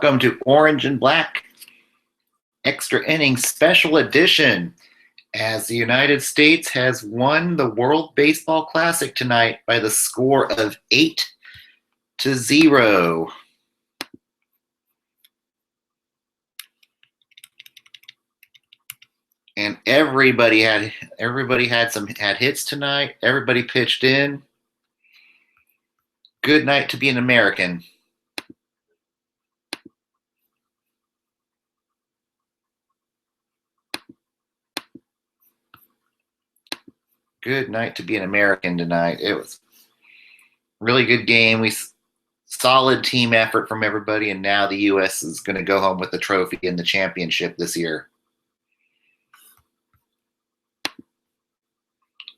Welcome to Orange and Black Extra Innings Special Edition, as the United States has won the World Baseball Classic tonight by the score of 8-0. And everybody had hits tonight. Everybody pitched in. Good night to be an American. Good night to be an American tonight. It was a really good game. Solid team effort from everybody, and now the U.S. is going to go home with the trophy and the championship this year.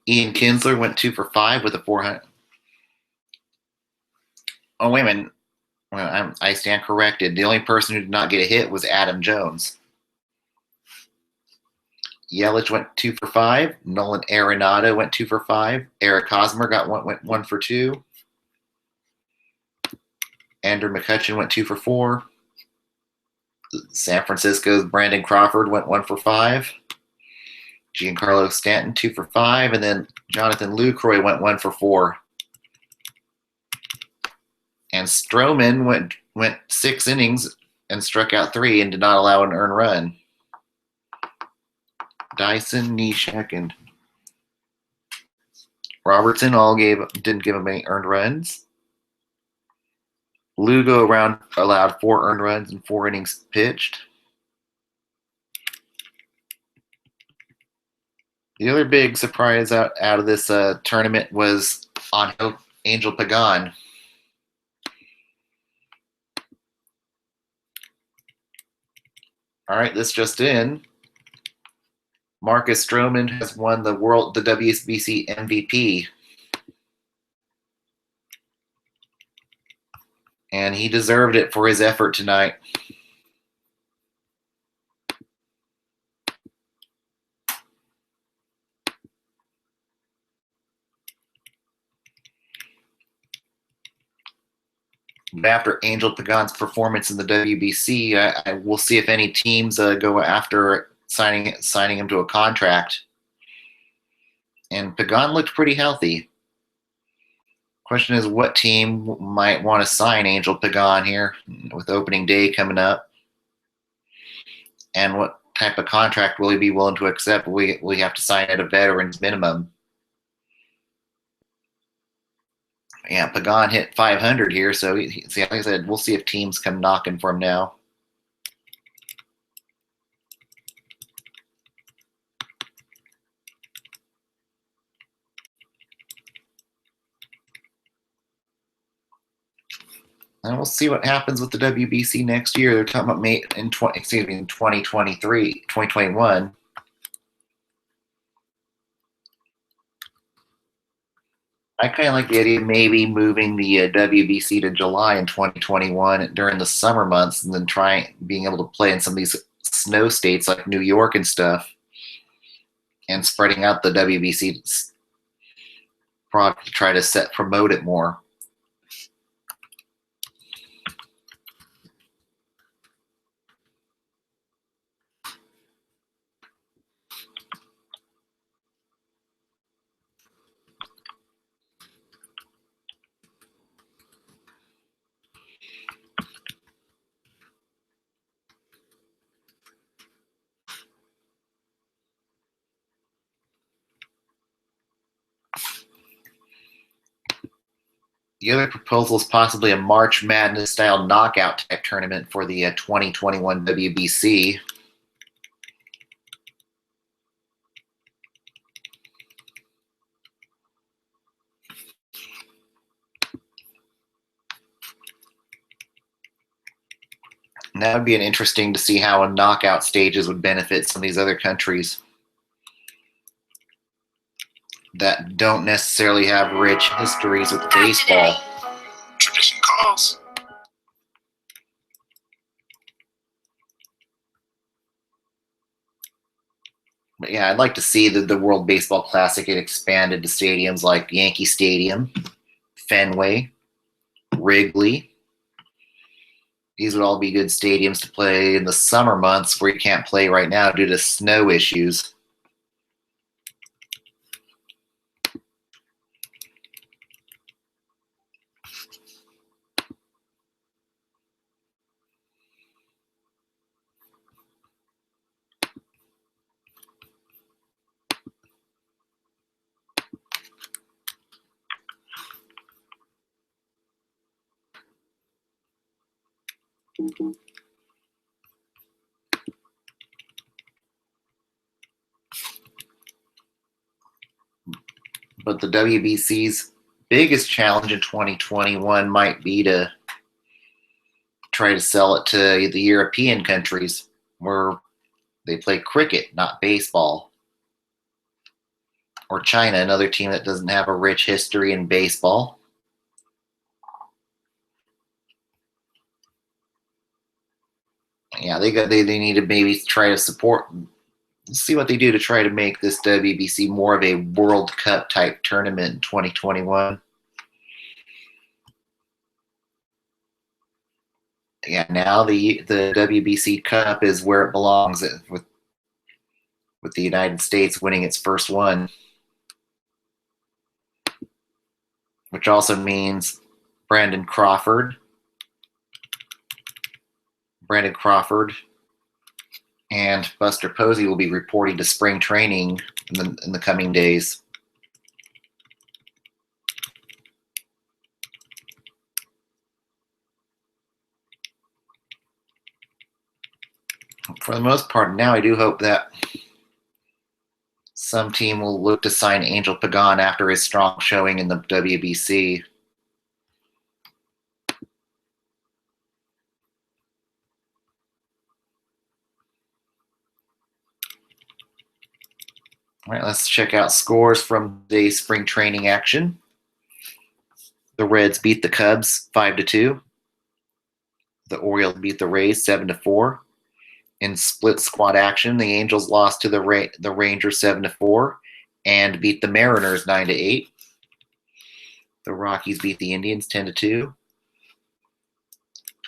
Ian Kinsler went 2 for 5 with a 400. Oh, wait a minute. Well, I stand corrected. The only person who did not get a hit was Adam Jones. Yelich went 2 for 5. Nolan Arenado went 2 for 5. Eric Hosmer went 1 for 2. Andrew McCutchen went 2 for 4. San Francisco's Brandon Crawford went 1 for 5. Giancarlo Stanton 2 for 5, and then Jonathan Lucroy went 1 for 4. And Stroman went 6 innings and struck out 3 and did not allow an earned run. Dyson, Neshek, and Robertson didn't give him any earned runs. Lugo allowed 4 earned runs and 4 innings pitched. The other big surprise out of this tournament was on Angel Pagan. All right, this just in. Marcus Stroman has won the WBC MVP. And he deserved it for his effort tonight. But after Angel Pagan's performance in the WBC, I will see if any teams go after signing him to a contract. And Pagan looked pretty healthy. Question is, what team might want to sign Angel Pagan here with opening day coming up? And what type of contract will he be willing to accept? We have to sign at a veteran's minimum. Yeah, Pagan hit 500 here, so like I said, we'll see if teams come knocking for him now. And we'll see what happens with the WBC next year. They're talking about in 2021. I kind of like the idea of maybe moving the WBC to July in 2021 during the summer months, and then being able to play in some of these snow states like New York and stuff, and spreading out the WBC product to try to promote it more. The other proposal is possibly a March Madness-style knockout-type tournament for the 2021 WBC. And that would be interesting to see how knockout stages would benefit some of these other countries that don't necessarily have rich histories with baseball. Tradition calls. But yeah, I'd like to see the World Baseball Classic get expanded to stadiums like Yankee Stadium, Fenway, Wrigley. these would all be good stadiums to play in the summer months where you can't play right now due to snow issues. But the WBC's biggest challenge in 2021 might be to try to sell it to the European countries where they play cricket, not baseball. Or China, another team that doesn't have a rich history in baseball. Yeah, they need to maybe try to support, see what they do to try to make this WBC more of a World Cup type tournament in 2021. Yeah, now the WBC Cup is where it belongs, with the United States winning its first one, which also means Brandon Crawford, and Buster Posey will be reporting to spring training in the coming days. For the most part, now I do hope that some team will look to sign Angel Pagan after his strong showing in the WBC. All right, let's check out scores from the spring training action. The Reds beat the Cubs 5-2. The Orioles beat the Rays 7-4. In split squad action, the Angels lost to the Rangers 7-4 and beat the Mariners 9-8. The Rockies beat the Indians 10-2.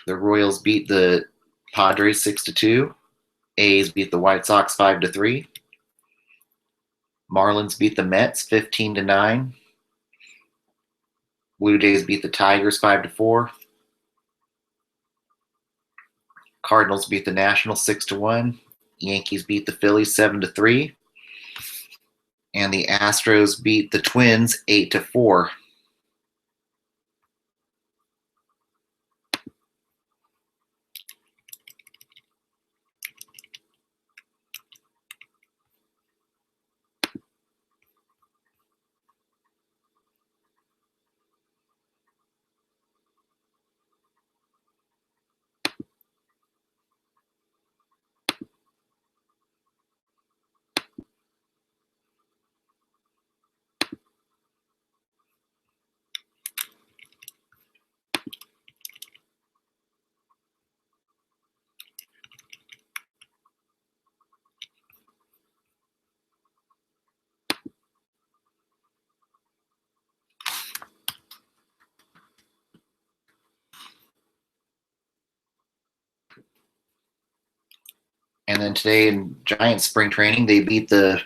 The Royals beat the Padres 6-2. A's beat the White Sox 5-3. Marlins beat the Mets 15-9. Blue Jays beat the Tigers 5-4. Cardinals beat the Nationals 6-1. Yankees beat the Phillies 7-3. And the Astros beat the Twins 8-4. And then today in Giants spring training, they beat the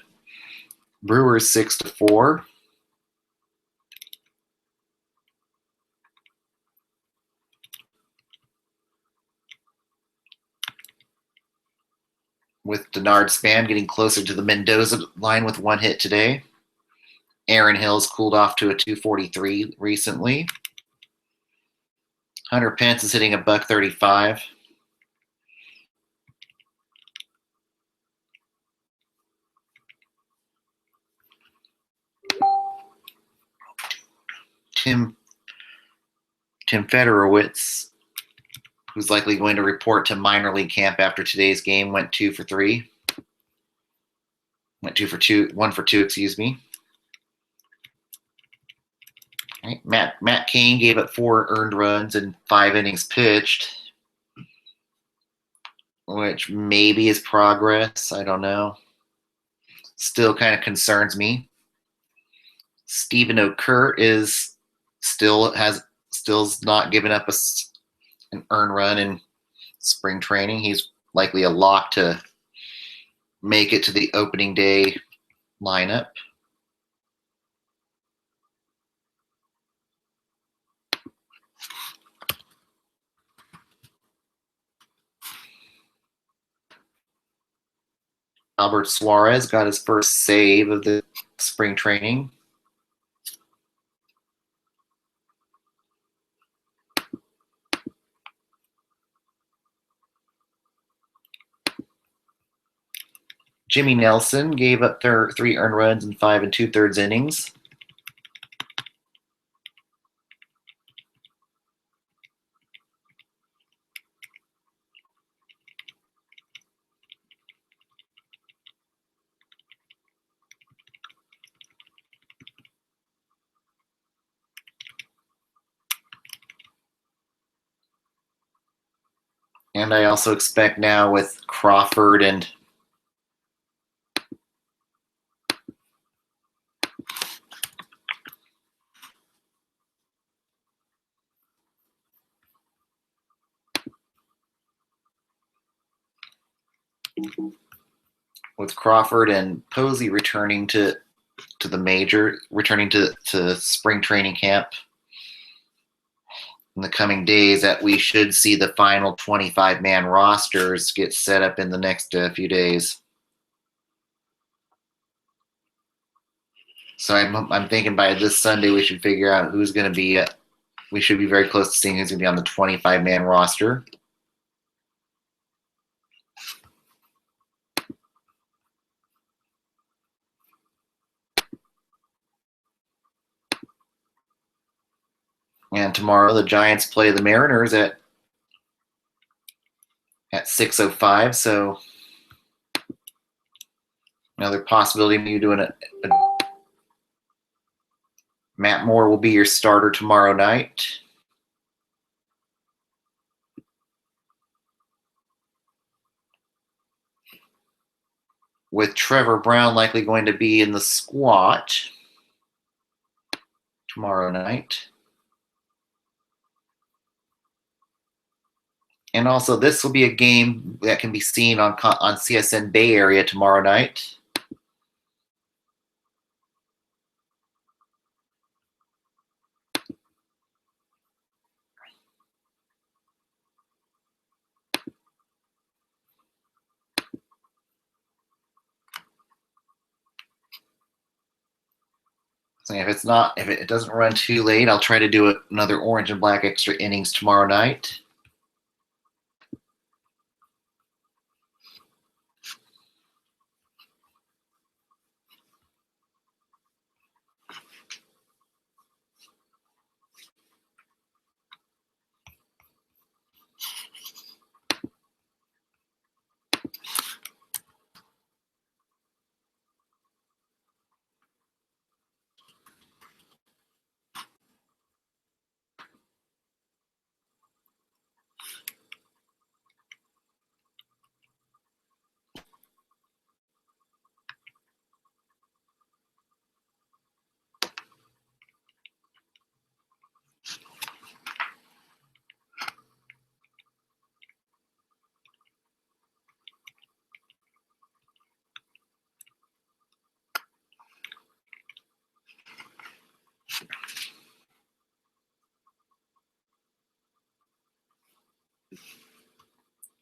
Brewers 6-4. With Denard Span getting closer to the Mendoza line with one hit today. Aaron Hill's cooled off to a 243 recently. Hunter Pence is hitting a $135. Tim Federowicz, who's likely going to report to minor league camp after today's game, went 2 for 3. Went 2 for 2, 1 for 2, excuse me. Right. Matt Cain gave up 4 earned runs in 5 innings pitched, which maybe is progress. I don't know. Still kind of concerns me. Stephen O'Kurt is still not given up an earned run in spring training. He's likely a lock to make it to the opening day lineup. Albert Suarez got his first save of the spring training. Jimmy Nelson gave up 3 earned runs in 5 2/3 innings. And I also expect now with Crawford and Posey returning to the major, returning to spring training camp in the coming days, that we should see the final 25-man rosters get set up in the next few days. So I'm thinking by this Sunday we should figure out who's going to be. We should be very close to seeing who's going to be on the 25-man roster. And tomorrow the Giants play the Mariners at 6:05. So another possibility of you doing it. Matt Moore will be your starter tomorrow night. With Trevor Brown likely going to be in the squat tomorrow night. And also, this will be a game that can be seen on CSN Bay Area tomorrow night. So if it doesn't run too late, I'll try to do another orange and black extra innings tomorrow night.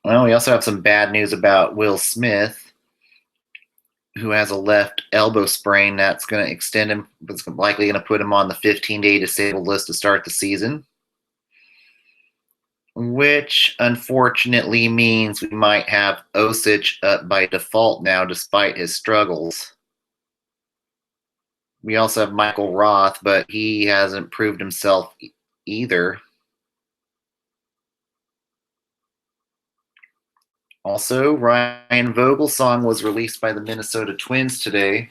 Well, we also have some bad news about Will Smith, who has a left elbow sprain that's going to extend him. It's likely going to put him on the 15-day disabled list to start the season, which unfortunately means we might have Osich up by default now, despite his struggles. We also have Michael Roth, but he hasn't proved himself either. Also, Ryan Vogelsong was released by the Minnesota Twins today.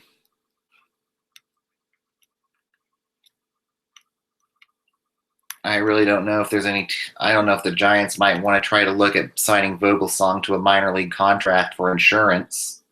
I really don't know if there's any. I don't know if the Giants might want to try to look at signing Vogelsong to a minor league contract for insurance.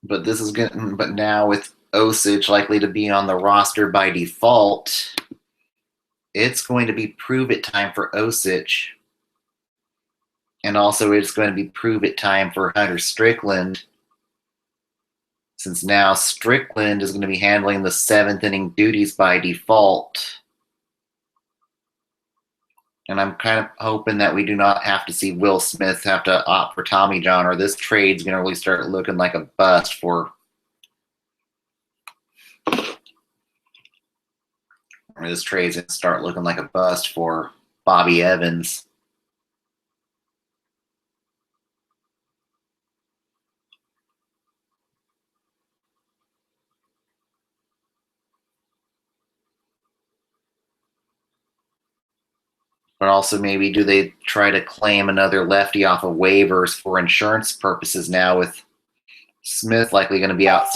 But this is good. But now with Osage likely to be on the roster by default, it's going to be prove it time for Osage. And also it's going to be prove it time for Hunter Strickland, since now Strickland is going to be handling the 7th inning duties by default. And I'm kind of hoping that we do not have to see Will Smith have to opt for Tommy John, or this trade's going to really start looking like a bust for. Or this trade's going to start looking like a bust for Bobby Evans. But also, maybe do they try to claim another lefty off of waivers for insurance purposes now, with Smith likely going to be out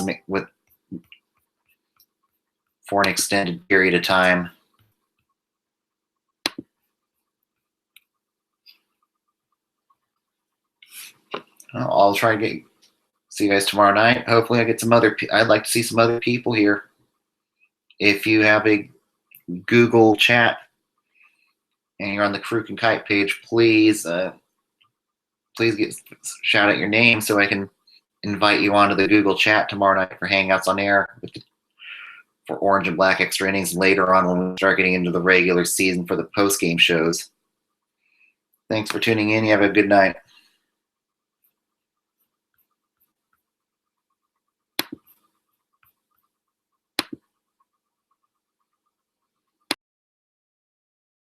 for an extended period of time. I'll try to see you guys tomorrow night. Hopefully, I get some other. I'd like to see some other people here. If you have a Google chat and you're on the Crook and Kite page, please shout out your name so I can invite you onto the Google chat tomorrow night for Hangouts on Air for Orange and Black Extra Innings later on when we start getting into the regular season for the post-game shows. Thanks for tuning in. You have a good night.